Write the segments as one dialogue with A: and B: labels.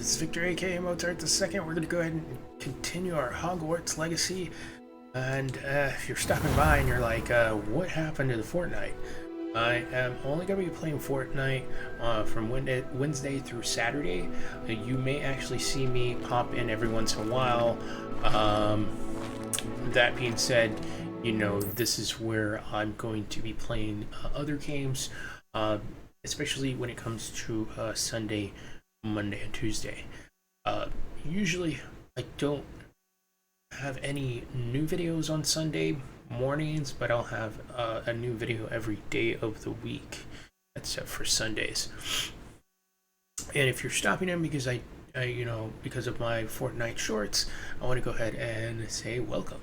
A: this is Victor aka Mozart II. We're going to go ahead and continue our Hogwarts Legacy. And if you're stopping by and you're like, what happened to the Fortnite? I am only going to be playing Fortnite from Wednesday through Saturday. You may actually see me pop in every once in a while. That being said, you know, this is where I'm going to be playing other games, especially when it comes to Sunday, Monday, and Tuesday. Usually I don't have any new videos on Sunday mornings, but I'll have a new video every day of the week, except for Sundays. And if you're stopping in because I you know, because of my Fortnite shorts, I want to go ahead and say welcome.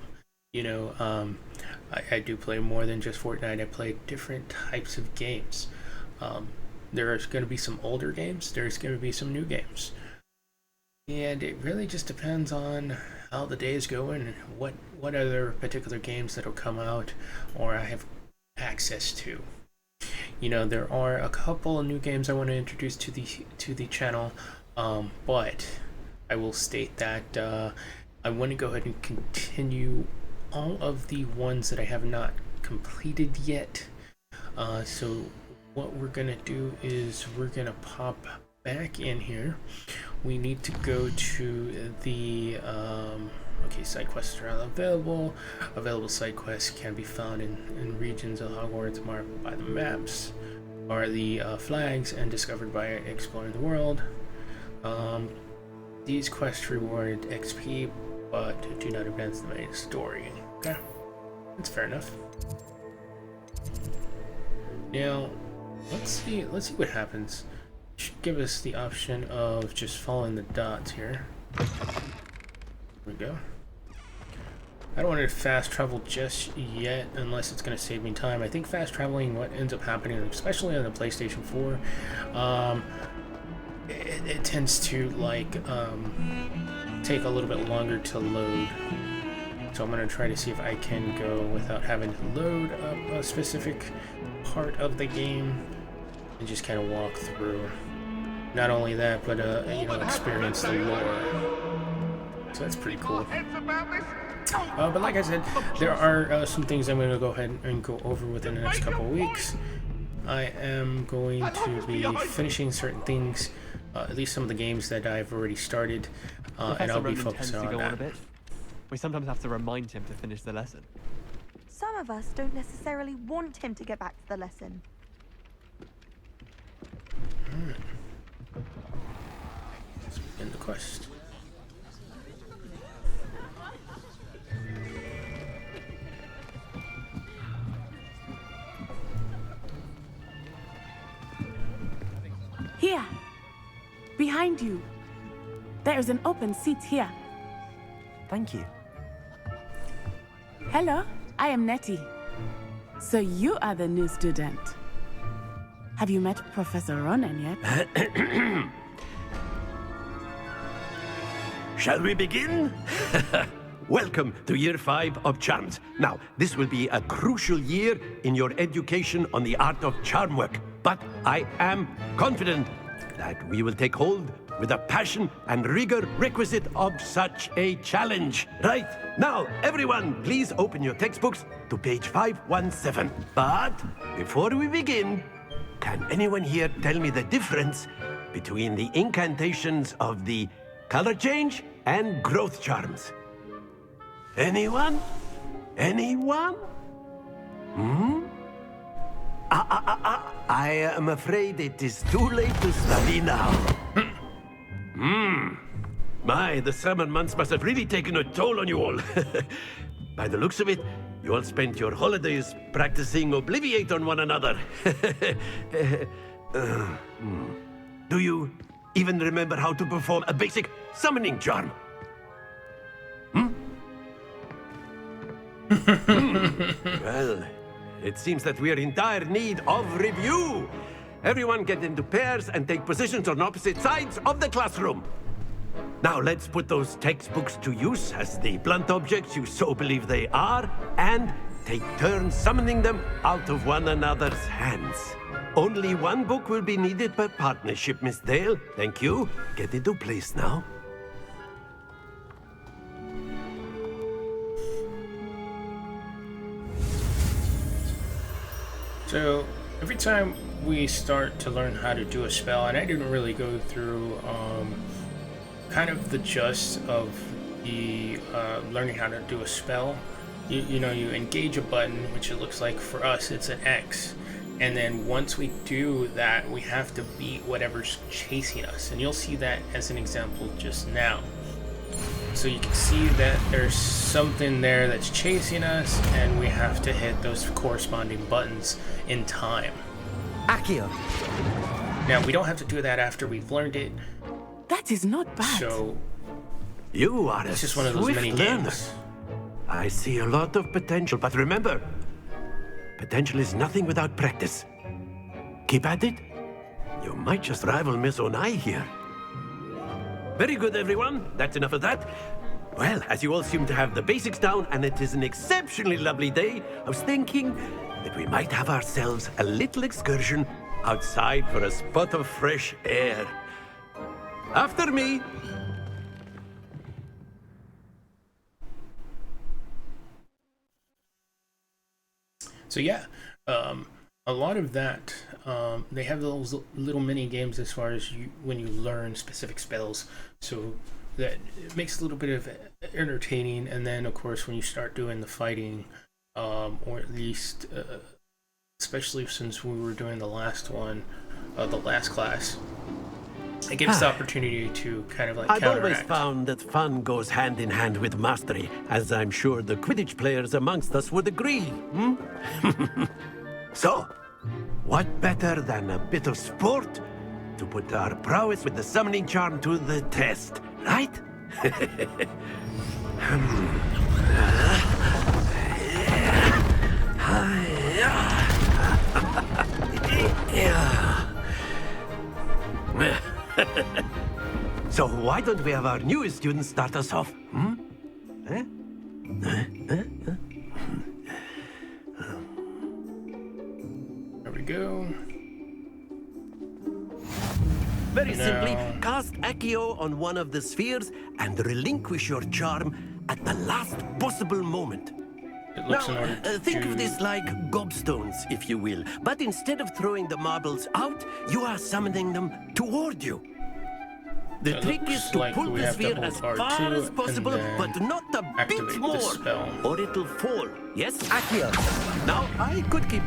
A: You know, I do play more than just Fortnite. I play different types of games. There's going to be some older games, there's going to be some new games, and it really just depends on how the day is going and what other particular games that'll come out or I have access to. You know, there are a couple of new games I want to introduce to the channel, but I will state that I want to go ahead and continue all of the ones that I have not completed yet. So what we're gonna do is we're gonna pop back in here. We need to go to the okay, side quests are available. Available side quests can be found in regions of Hogwarts marked by the maps or the flags and discovered by exploring the world. These quests reward XP but do not advance the main story. Okay, that's fair enough. Now let's see what happens. It should give us the option of just following the dots here. There we go. I don't want to fast travel just yet unless it's going to save me time. I think fast traveling, what ends up happening, especially on the PlayStation 4, it tends to like take a little bit longer to load. So I'm going to try to see if I can go without having to load up a specific part of the game and just kind of walk through. Not only that, but you know, experience the lore. So that's pretty cool. But like I said, there are some things I'm going to go ahead and go over within the next couple of weeks. I am going to be finishing certain things, at least some of the games that I've already started, and I'll be focusing on that.
B: We sometimes have to remind him to finish the lesson.
C: Some of us don't necessarily want him to get back to the lesson.
A: Let's begin the quest.
D: Here, behind you. There is an open seat here.
B: Thank you.
D: Hello, I am Nettie. So you are the new student. Have you met Professor Ronan yet?
E: Shall we begin? Welcome to Year 5 of Charms. Now, this will be a crucial year in your education on the art of charm work. But I am confident that we will take hold with the passion and rigor requisite of such a challenge. Right, now, everyone, please open your textbooks to page 517. But before we begin, can anyone here tell me the difference between the incantations of the color change and growth charms? Anyone? Anyone? I am afraid it is too late to study now. My, the summer months must have really taken a toll on you all. By the looks of it, you all spent your holidays practicing Obliviate on one another. Do you even remember how to perform a basic summoning charm? Well, it seems that we are in dire need of review. Everyone get into pairs and take positions on opposite sides of the classroom. Now let's put those textbooks to use as the blunt objects you so believe they are, and take turns summoning them out of one another's hands. Only one book will be needed per partnership, Miss Dale. Thank you. Get into place now.
A: So every time we start to learn how to do a spell, and I didn't really go through kind of the gist of the learning how to do a spell. You know, you engage a button, which it looks like for us it's an X, and then once we do that, we have to beat whatever's chasing us, and you'll see that as an example just now. So you can see that there's something there that's chasing us, and we have to hit those corresponding buttons in time.
B: Accio.
A: Now, we don't have to do that after we've learned it,
D: That is not bad.
A: so
E: You are
A: it's
E: a
A: just one of those
E: swift
A: mini
E: learner.
A: games.
E: I see a lot of potential, but remember, potential is nothing without practice. Keep at it. You might just rival Miss Onai here. Very good, everyone. That's enough of that. Well, as you all seem to have the basics down, and it is an exceptionally lovely day, I was thinking that we might have ourselves a little excursion outside for a spot of fresh air. After me.
A: So yeah, a lot of that, they have those little mini games as far as when you learn specific spells, so that it makes a little bit of entertaining. And then of course when you start doing the fighting, or at least especially since we were doing the last one, the last class, it gives the opportunity to kind of like
E: I've always
A: counteract.
E: found that fun goes hand in hand with mastery, as I'm sure the Quidditch players amongst us would agree. Hmm? So, what better than a bit of sport to put our prowess with the summoning charm to the test, right? So why don't we have our newest student start us off? Hmm? Eh?
A: There we go.
E: Very simply,
A: Now-
E: cast Accio on one of the spheres and relinquish your charm at the last possible moment.
A: It looks
E: Now,
A: in order to
E: think
A: do-
E: of this like gobstones, if you will. But instead of throwing the marbles out, you are summoning them toward you. The
A: It
E: trick
A: looks
E: is to
A: like
E: pull
A: we
E: the
A: have to
E: sphere
A: hold
E: as far
A: R2
E: as possible,
A: and then
E: but not a
A: activate
E: bit
A: the
E: more,
A: spell.
E: or it'll fall. Yes?
B: Accio.
E: Now I could keep.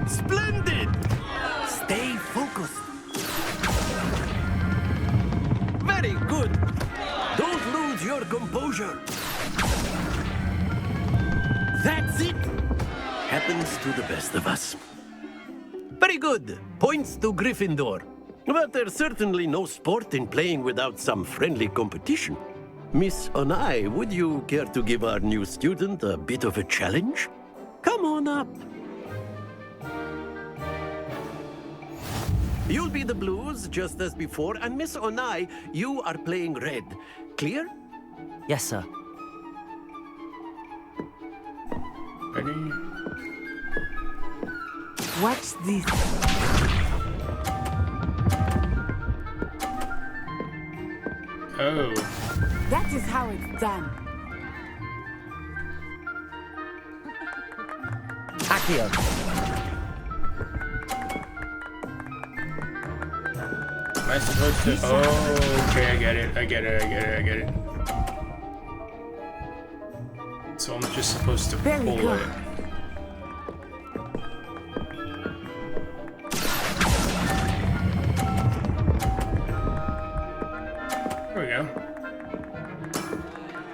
E: Splendid! Stay focused. Very good. Don't lose your composure. That's it. Happens to the best of us. Very good. Points to Gryffindor. But there's certainly no sport in playing without some friendly competition. Miss Onai, would you care to give our new student a bit of a challenge? Come on up. You'll be the blues, just as before, and Miss Onai, you are playing red. Clear?
B: Yes, sir.
A: Ready?
D: Watch this.
A: Oh,
D: That is how it's done.
B: Accio.
A: am I supposed to? Oh, okay, I get it. I get it. So I'm just supposed to
D: Very
A: pull
D: good.
A: it. There we go.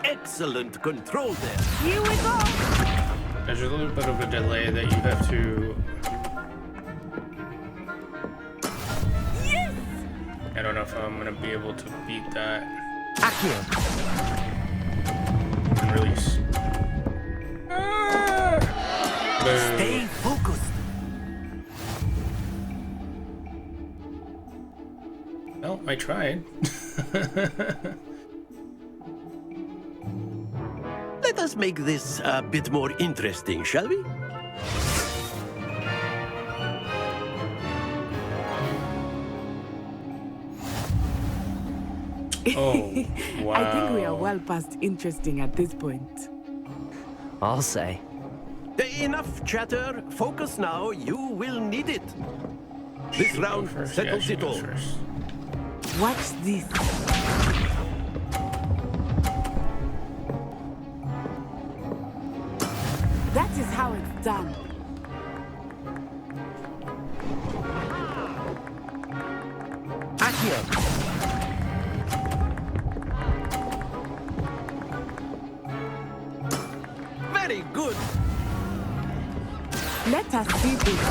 E: Excellent control there.
C: Here we go!
A: There's a little bit of a delay that you have to.
C: Yes!
A: I don't know if I'm gonna be able to beat that
B: Accio.
A: and release. Boom.
E: Stay focused.
A: Well, I tried.
E: Let us make this a bit more interesting, shall we?
A: Oh, wow.
D: I think we are well past interesting at this point.
B: I'll say.
E: Enough chatter. Focus now. You will need it. This round
A: First.
E: settles
A: she
E: it
A: goes
E: all.
A: first.
D: Watch this. That is how it's done.
B: Accio.
E: Very good.
D: Let us see this.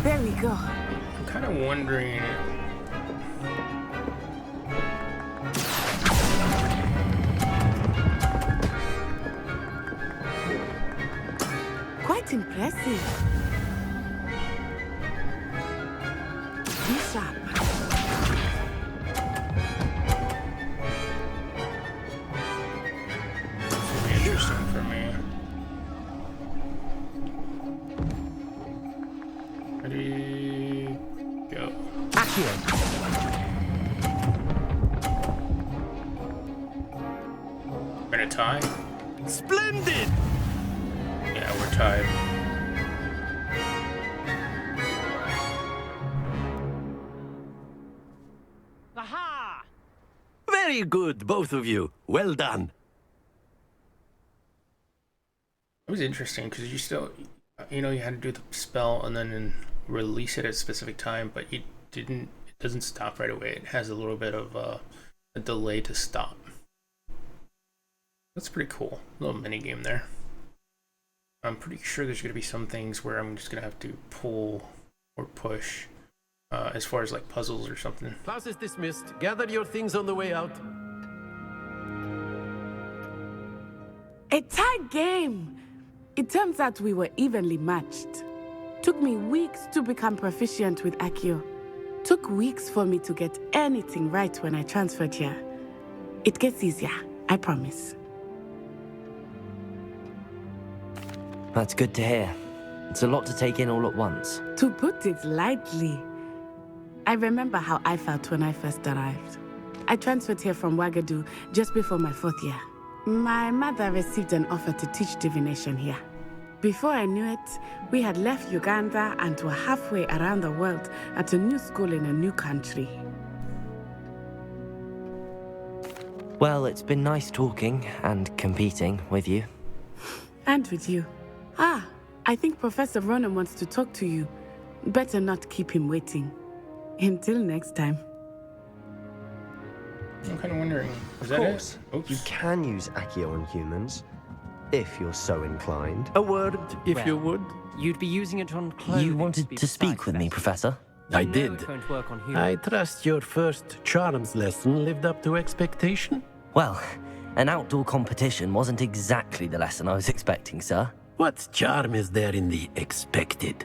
D: There we go.
A: I'm kind of wondering.
D: Quite impressive. Be sharp.
A: This will be interesting for me. Ready, go.
B: Accio.
A: We're gonna tie?
E: Splendid.
A: Yeah, we're tied.
E: Very good, both of you. Well done.
A: It was interesting because you still, you know, you had to do the spell and then release it at a specific time, but it doesn't stop right away. It has a little bit of a delay to stop. That's pretty cool. A little mini game there. I'm pretty sure there's going to be some things where I'm just going to have to pull or push as far as like puzzles or something.
E: Class is dismissed. Gather your things on the way out.
D: A tight game. It turns out we were evenly matched. Took me weeks to become proficient with Accio. Took weeks for me to get anything right when I transferred here. It gets easier, I promise.
B: That's good to hear. It's a lot to take in all at once.
D: To put it lightly, I remember how I felt when I first arrived. I transferred here from Wagadu just before my 4th year. My mother received an offer to teach divination here. Before I knew it, we had left Uganda and were halfway around the world at a new school in a new country.
B: Well, it's been nice talking and competing with you.
D: And with you. Ah, I think Professor Ronan wants to talk to you. Better not keep him waiting. Until next time.
A: I'm kind of wondering, is
F: Of
A: that
F: course,
A: it? Oops.
F: you can use Accio on humans, if you're so inclined.
E: A word, if you would.
G: You'd be using it on clothing.
B: You wanted to speak with me, Professor?
E: I
G: You know
E: did.
G: it won't work on
E: I
G: humans.
E: trust your first charms lesson lived up to expectation.
B: Well, an outdoor competition wasn't exactly the lesson I was expecting, sir.
E: What charm is there in the expected?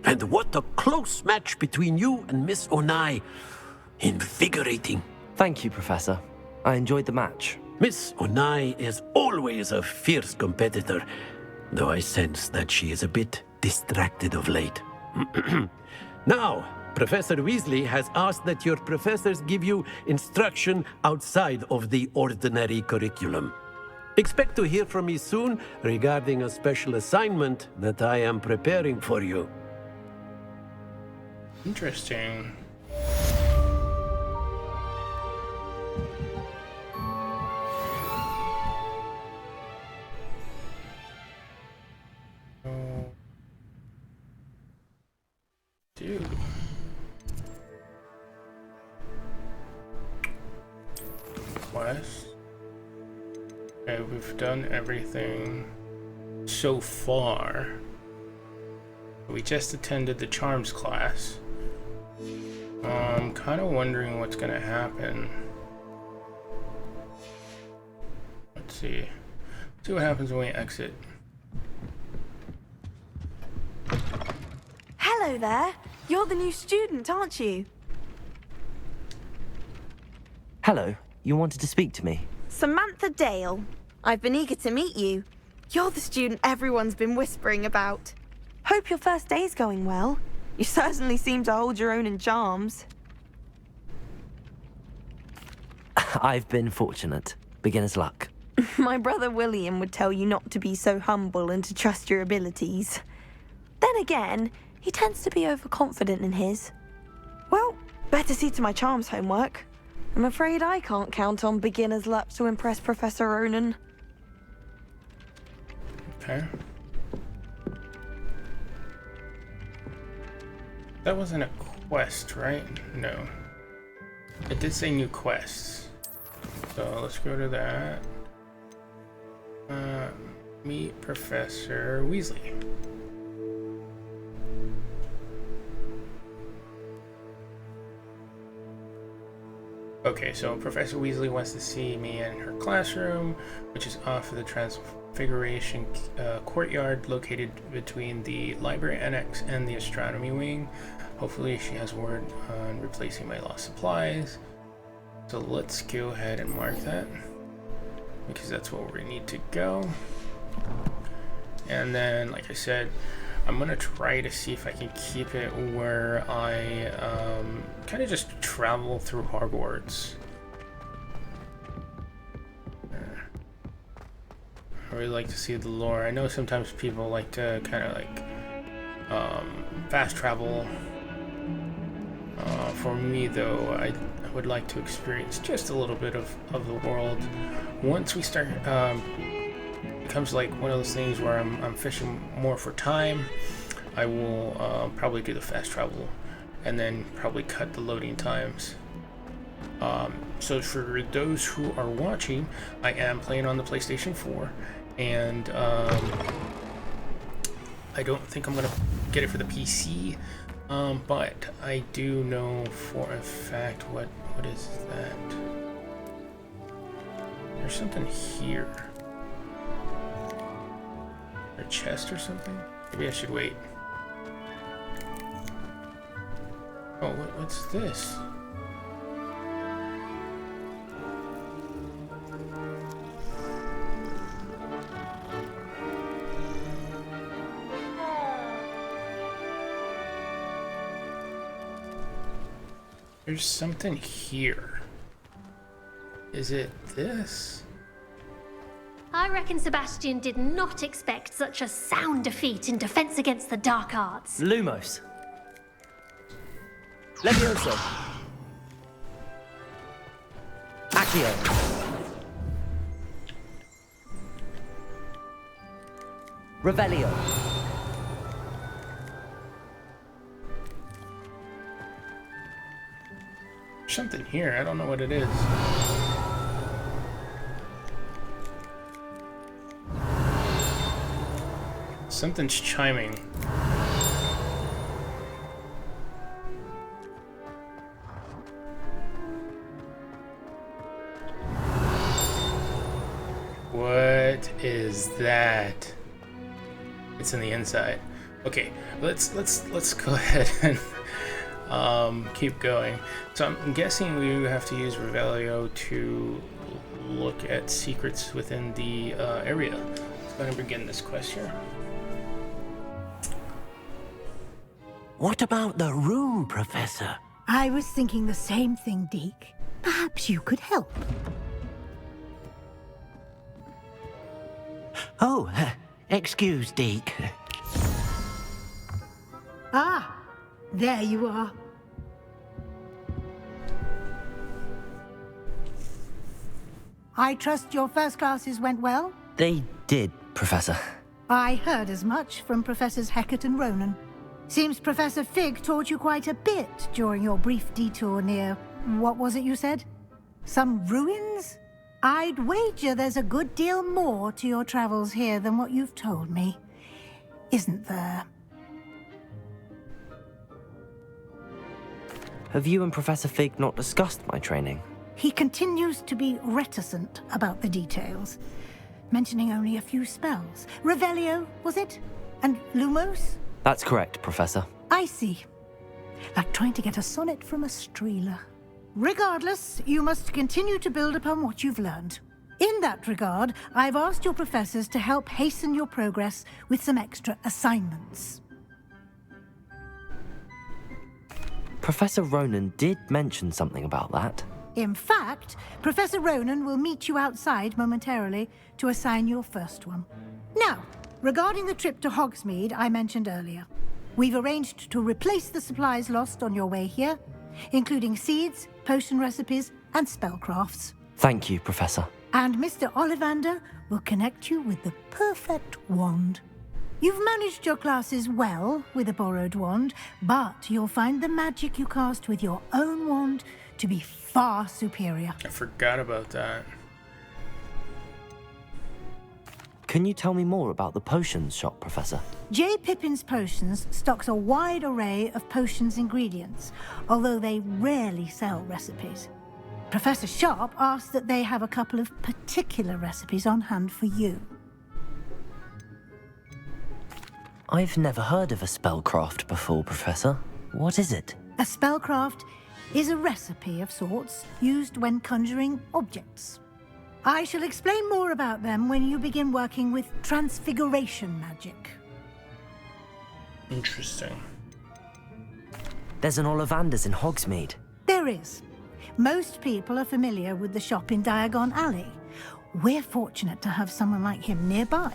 E: And what a close match between you and Miss Onai. Invigorating.
B: Thank you, Professor. I enjoyed the match.
E: Miss Onai is always a fierce competitor, though I sense that she is a bit distracted of late. Now, Professor Weasley has asked that your professors give you instruction outside of the ordinary curriculum. Expect to hear from me soon regarding a special assignment that I am preparing for you.
A: Interesting. Dude. Quest. Okay, we've done everything so far. We just attended the charms class. I'm kind of wondering what's gonna happen. Let's see. See what happens when we exit.
C: Hello there. You're the new student, aren't you?
B: Hello, you wanted to speak to me?
C: Samantha Dale. I've been eager to meet you. You're the student everyone's been whispering about. Hope your first day's going well. You certainly seem to hold your own in charms.
B: I've been fortunate. Beginner's luck.
C: My brother William would tell you not to be so humble and to trust your abilities. Then again, he tends to be overconfident in his. Well, better see to my charms homework. I'm afraid I can't count on beginner's luck to impress Professor Ronan.
A: Okay. That wasn't a quest, right? No. It did say new quests. So let's go to that. Meet Professor Weasley. Okay, so Professor Weasley wants to see me in her classroom, which is off of the Transfiguration courtyard located between the library annex and the astronomy wing. Hopefully she has word on replacing my lost supplies. So let's go ahead and mark that, because that's where we need to go. And then, like I said, I'm gonna try to see if I can keep it where I kind of just travel through Hogwarts. I really like to see the lore. I know sometimes people like to kind of like fast travel. For me though, I would like to experience just a little bit of the world. Once we start, it becomes like one of those things where I'm fishing more for time. I will probably do the fast travel and then probably cut the loading times. So for those who are watching, I am playing on the PlayStation 4, and I don't think I'm gonna get it for the PC, but I do know for a fact what is that? There's something here. A chest or something? Maybe I should wait. Oh, what's this? There's something here. Is it this?
H: I reckon Sebastian did not expect such a sound defeat in defense against the dark arts.
B: Lumos. Levioso. Accio. Revelio.
A: Something here. I don't know what it is. Something's chiming. What is that? It's in the inside. Okay, let's go ahead and keep going. So I'm guessing we have to use Revelio to look at secrets within the area. Let's go ahead and begin this quest here.
E: What about the room, Professor?
I: I was thinking the same thing, Deke. Perhaps you could help.
E: Oh, excuse, Deke.
I: Ah, there you are. I trust your first classes went well?
B: They did, Professor.
I: I heard as much from Professors Hecat and Ronan. Seems Professor Fig taught you quite a bit during your brief detour near... what was it you said? Some ruins? I'd wager there's a good deal more to your travels here than what you've told me. Isn't there?
B: Have you and Professor Fig not discussed my training?
I: He continues to be reticent about the details, mentioning only a few spells. Revelio, was it? And Lumos?
B: That's correct, Professor.
I: I see. Like trying to get a sonnet from a streeler. Regardless, you must continue to build upon what you've learned. In that regard, I've asked your professors to help hasten your progress with some extra assignments.
B: Professor Ronan did mention something about that.
I: In fact, Professor Ronan will meet you outside momentarily to assign your first one. Now, regarding the trip to Hogsmeade I mentioned earlier, we've arranged to replace the supplies lost on your way here, including seeds, potion recipes, and spellcrafts.
B: Thank you, Professor.
I: And Mr. Ollivander will connect you with the perfect wand. You've managed your classes well with a borrowed wand, but you'll find the magic you cast with your own wand to be far superior.
A: I forgot about that.
B: Can you tell me more about the potions shop, Professor?
I: J. Pippin's Potions stocks a wide array of potions ingredients, although they rarely sell recipes. Professor Sharp asked that they have a couple of particular recipes on hand for you.
B: I've never heard of a spellcraft before, Professor. What is it?
I: A spellcraft is a recipe of sorts used when conjuring objects. I shall explain more about them when you begin working with transfiguration magic.
A: Interesting.
B: There's an Ollivander's in Hogsmeade.
I: There is. Most people are familiar with the shop in Diagon Alley. We're fortunate to have someone like him nearby.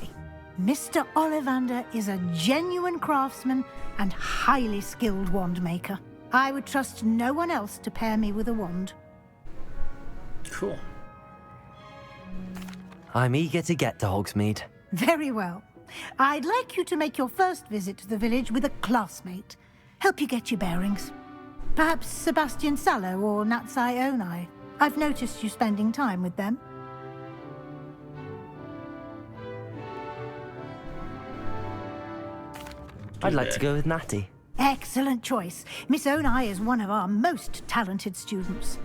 I: Mr. Ollivander is a genuine craftsman and highly skilled wand maker. I would trust no one else to pair me with a wand.
A: Cool.
B: I'm eager to get to Hogsmeade.
I: Very well. I'd like you to make your first visit to the village with a classmate. Help you get your bearings. Perhaps Sebastian Sallow or Natsai Onai. I've noticed you spending time with them.
B: I'd like to go with Natty.
I: Excellent choice. Miss Onai is one of our most talented students.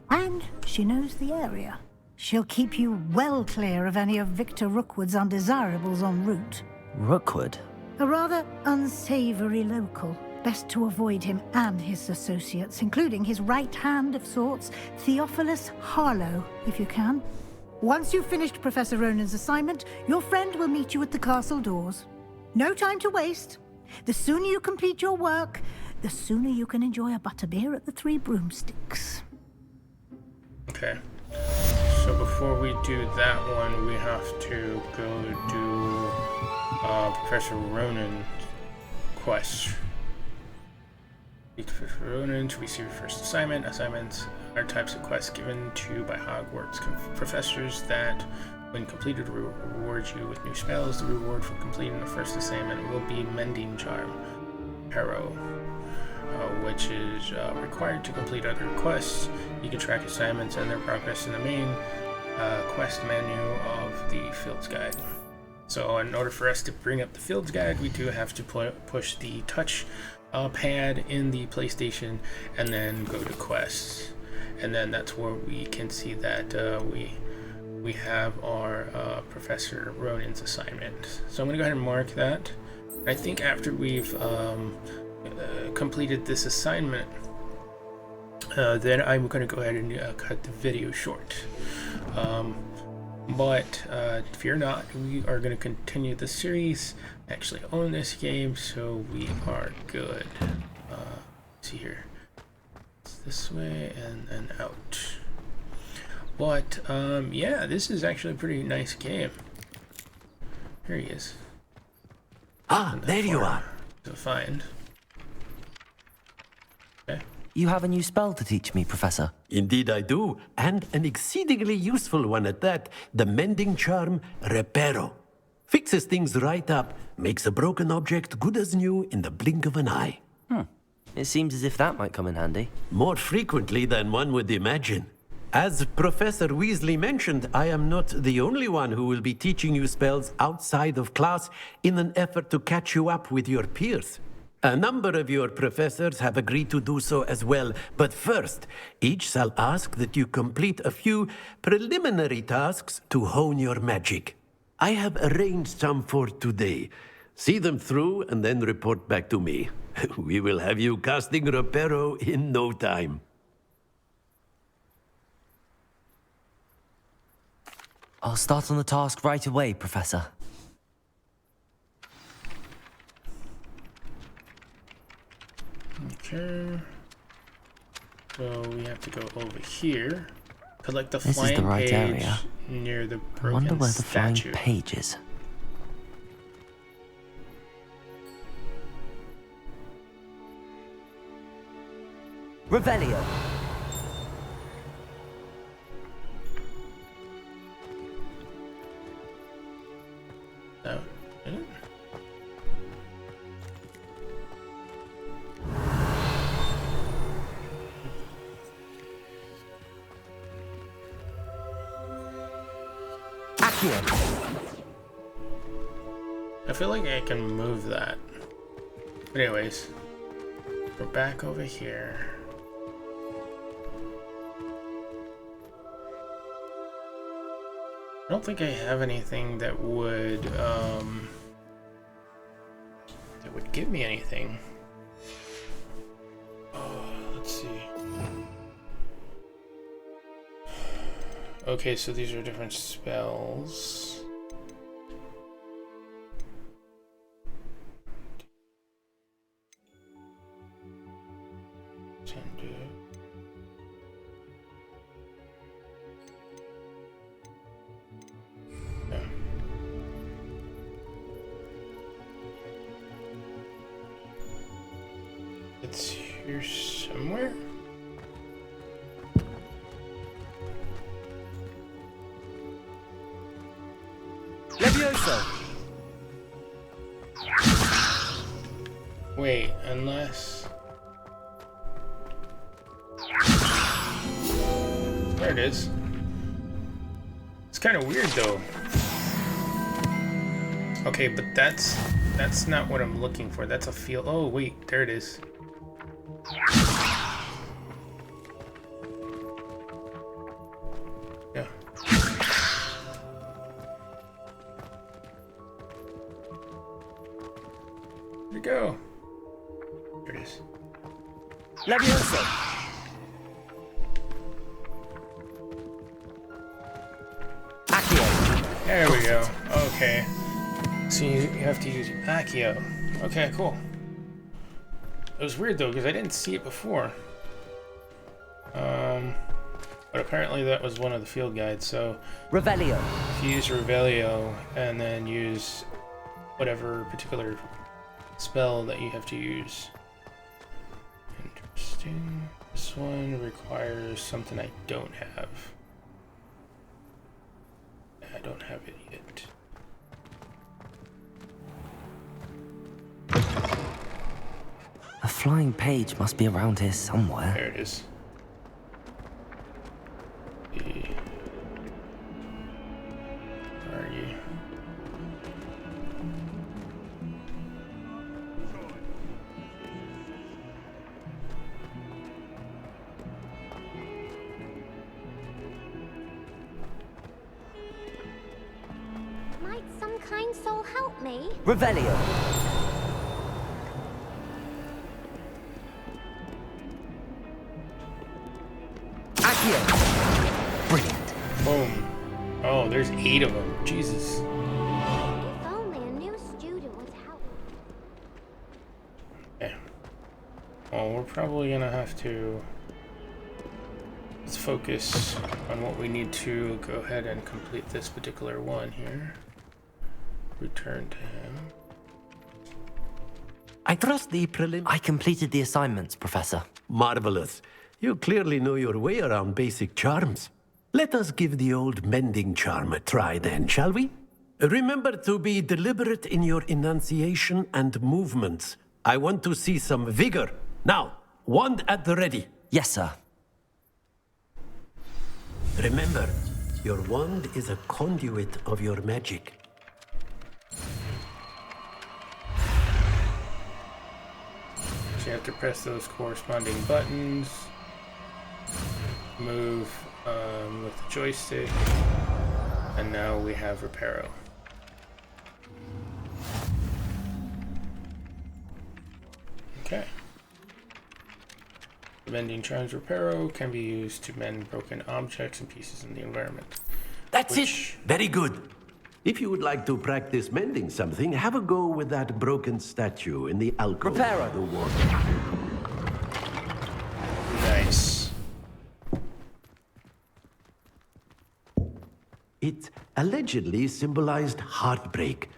I: And she knows the area. She'll keep you well clear of any of Victor Rookwood's undesirables en route.
B: Rookwood?
I: A rather unsavory local. Best to avoid him and his associates, including his right hand of sorts, Theophilus Harlow, if you can. Once you've finished Professor Ronan's assignment, your friend will meet you at the castle doors. No time to waste. The sooner you complete your work, the sooner you can enjoy a butterbeer at the Three Broomsticks.
A: Okay. So before we do that one, we have to go do Professor Ronan's quest. Professor Ronan to receive your first assignment. Assignments are types of quests given to you by Hogwarts professors that, when completed, will reward you with new spells. The reward for completing the first assignment will be Mending Charm, Harrow, which is required to complete other quests. You can track assignments and their progress in the main quest menu of the Fields Guide. So in order for us to bring up the Fields Guide, we do have to push the touch pad in the PlayStation and then go to quests. And then that's where we can see that we have our Professor Ronan's assignment. So I'm going to go ahead and mark that. I think after we've completed this assignment, then I'm going to go ahead and cut the video short. But fear not, we are going to continue the series. I actually own this game, so we are good. Let's see here. It's this way and then out. But yeah, this is actually a pretty nice game. Here he is.
E: Ah, there you are.
A: To find. Okay.
B: You have a new spell to teach me, Professor.
E: Indeed I do, and an exceedingly useful one at that, the Mending Charm Repro. Fixes things right up, makes a broken object good as new in the blink of an eye.
B: It seems as if that might come in handy.
E: More frequently than one would imagine. As Professor Weasley mentioned, I am not the only one who will be teaching you spells outside of class in an effort to catch you up with your peers. A number of your professors have agreed to do so as well, but first, each shall ask that you complete a few preliminary tasks to hone your magic. I have arranged some for today. See them through and then report back to me. We will have you casting Repro in no time.
B: I'll start on the task right away, Professor.
A: Okay. So we have to go over here. Collect the
B: This is
A: flying
B: the right
A: page
B: area.
A: near the
B: I
A: broken
B: wonder where the flying
A: statue.
B: page is. Revelio.
A: No. I feel like I can move that. But anyways, we're back over here. I don't think I have anything that would give me anything. Oh, let's see. Okay, so these are different spells. It's here somewhere.
B: Levioso.
A: Wait, unless... There it is. It's kind of weird though. Okay, but that's not what I'm looking for. That's a field. Oh wait, there it is. Yeah. Where'd it go? There it is.
B: Levioso.
A: There we go. Okay. So you have to use Accio. Okay, cool. It was weird though, because I didn't see it before. But apparently that was one of the field guides, so...
B: Revelio.
A: If you use Revelio, and then use whatever particular spell that you have to use. Interesting. This one requires something I don't have. I don't have it yet.
B: A flying page must be around here somewhere.
A: There it is. Where are you?
H: Might some kind soul help me?
B: Revelio. Brilliant.
A: Boom. Oh, there's 8 of them. Jesus.
H: If only a new student would help.
A: Okay. Well, we're probably gonna have to... Let's focus on what we need to go ahead and complete this particular one here. Return to him.
E: I trust the prelim...
B: I completed the assignments, Professor.
E: Marvelous. You clearly know your way around basic charms. Let us give the old mending charm a try then, shall we? Remember to be deliberate in your enunciation and movements. I want to see some vigor. Now, wand at the ready.
B: Yes, sir.
E: Remember, your wand is a conduit of your magic.
A: So you have to press those corresponding buttons. Move with the joystick. And now we have Repro. Okay. Mending charms Repro can be used to mend broken objects and pieces in the environment.
E: That's it. Very good. If you would like to practice mending something, have a go with that broken statue in the alcove
B: Repro.
E: of the wall.
A: Nice.
E: It allegedly symbolized heartbreak.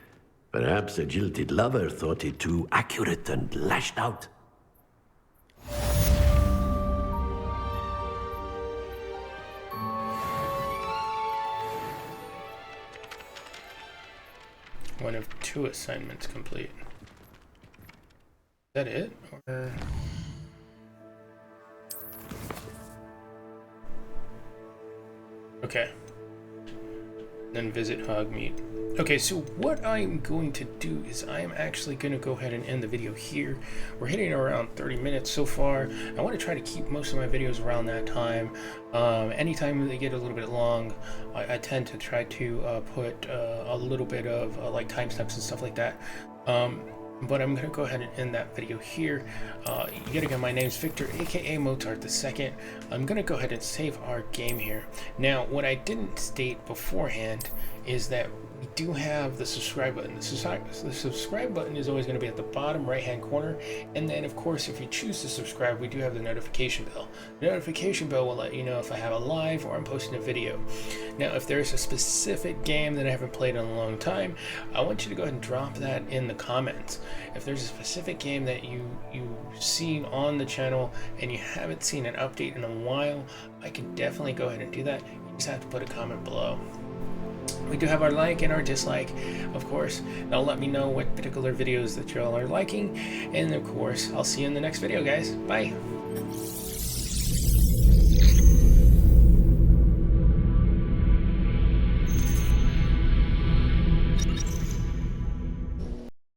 E: Perhaps a jilted lover thought it too accurate and lashed out.
A: One of 2 assignments complete. Is that it? Or... Okay. Then visit Hogmeat. Okay, so what I'm going to do is I am actually going to go ahead and end the video here. We're hitting around 30 minutes so far. I want to try to keep most of my videos around that time. Anytime they get a little bit long, I tend to try to put a little bit of like timestamps and stuff like that. But I'm going to go ahead and end that video here. Yet again, my name's Victor, aka Mozart II. I'm going to go ahead and save our game here. Now, what I didn't state beforehand is that we do have the subscribe button. The subscribe button is always going to be at the bottom right hand corner, and then of course if you choose to subscribe, we do have the notification bell. The notification bell will let you know if I have a live or I'm posting a video. Now if there's a specific game that I haven't played in a long time, I want you to go ahead and drop that in the comments. If there's a specific game that you've seen on the channel and you haven't seen an update in a while, I can definitely go ahead and do that. You just have to put a comment below. We do have our like and our dislike, of course. That'll let me know what particular videos that y'all are liking. And of course, I'll see you in the next video, guys. Bye.